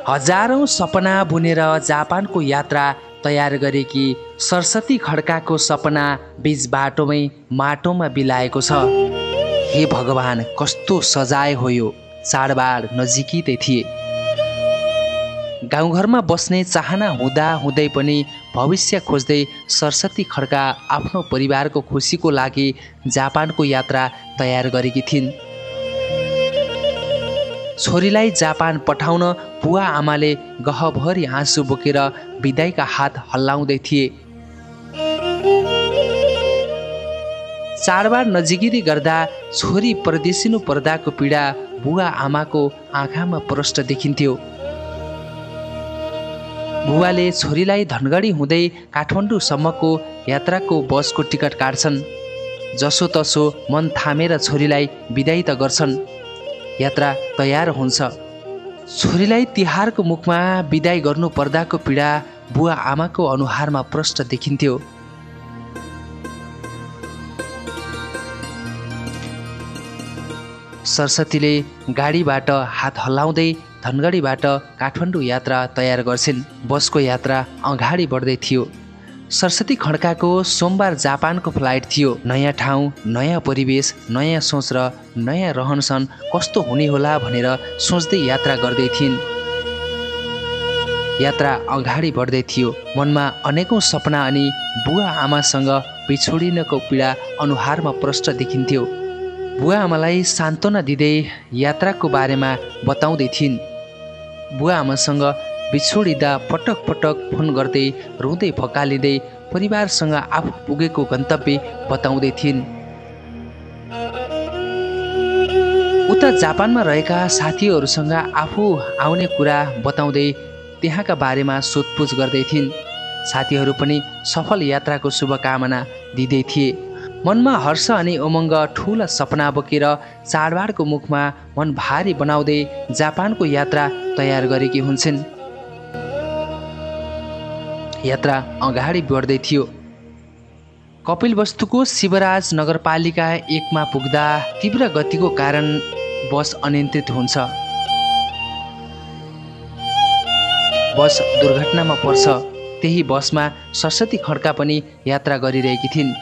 हजारौं सपना बुनेर जापानको यात्रा तयार गरेकी सरस्वती खड्काको सपना बीच बाटोमै माटोमा बिलाएको छ। हे भगवान, कस्तो सजाय हो यो। चाडबाड नजिकै थिए। गाउँघरमा बस्ने चाहना हुँदा हुँदै पनि भविष्य खोज्दै सरस्वती खड्का आफ्नो परिवारको खुसीको लागि जापानको यात्रा तयार गरेकी थिइन्। छोरीलाई जापान पठाउन बुवा आमाले गहभरि आँसु बोकेर बिदाईका हात हल्लाउँदै थिए। चाडबाड नजिकै गर्दा छोरी परदेशिनु पर्दाको पीडा बुवा आमाको आँखामा प्रष्ट देखिन्थ्यो। बुवाले छोरीलाई धनगढी हुँदै काठमाडौँसम्मको यात्राको बसको टिकट काट्छन्। जसोतसो मन थामेर छोरीलाई बिदाई त गर्छन्। यात्रा तयार हुन्छ। छोरीलाई तिहारको मुखमा बिदाई गर्नु पर्दाको पीडा बुवा आमाको अनुहारमा प्रष्ट देखिन्थ्यो। सरस्वतीले गाडीबाट हात हल्लाउँदै धनगढीबाट काठमाडौँ यात्रा तयार गर्छिन्। बसको यात्रा अगाडि बढ्दै थियो। सरस्वती खड्काको सोमबार जापानको फ्लाइट थियो। नयाँ ठाउँ, नयाँ परिवेश, नयाँ सोच र नयाँ रहनसहन कस्तो हुने होला भनेर सोच्दै यात्रा गर्दै थिइन्। यात्रा अगाडि बढ्दै थियो। मनमा अनेकौं सपना अनि बुवा आमासँग बिछोडिनको पीडा अनुहारमा प्रष्ट देखिन्थ्यो। बुवा आमालाई सान्त्वना दिँदै यात्राको बारेमा बताउँदै थिइन्। बुवा आमासँग बिछोडिँदा पटक पटक फोन गर्दै रुँदै फकालिँदै परिवारसँग आफू पुगेको गन्तव्य बताउँदै थिइन्। उता जापानमा रहेका साथीहरूसँग आफू आउने कुरा बताउँदै त्यहाँका बारेमा सोधपुछ गर्दै थिइन्। साथीहरू पनि सफल यात्राको शुभकामना दिँदै थिए। मनमा हर्ष अनि उमङ्ग ठुला सपना बोकेर चाडबाडको मुखमा मन भारी बनाउँदै जापानको यात्रा तयार गरेकी हुन्छन्। यात्रा अगाडि बढ्दै थियो। कपिलवस्तुको शिवराज नगरपालिका 1मा पुग्दा तीव्र गतिको कारण बस अनियन्त्रित हुन्छ। बस दुर्घटनामा पर्छ। त्यही बसमा सरस्वती खड्का पनि यात्रा गरिरहेकी थिइन्।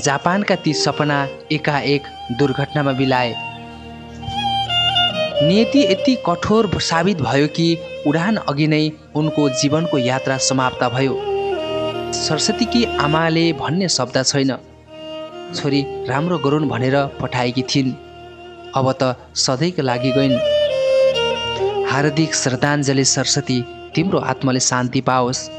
जापानका ती सपना एकाएक दुर्घटनामा बिलाए। नियति यति कठोर साबित भयो कि उडान अघि नै उनको जीवनको यात्रा समाप्त भयो। सरस्वतीकी आमाले भन्ने शब्द छैन। छोरी राम्रो गरून् भनेर पठाएकी थिइन्। अब त सधैँको लागि गइन्। हार्दिक श्रद्धाञ्जली सरस्वती, तिम्रो आत्माले शान्ति पाओस्।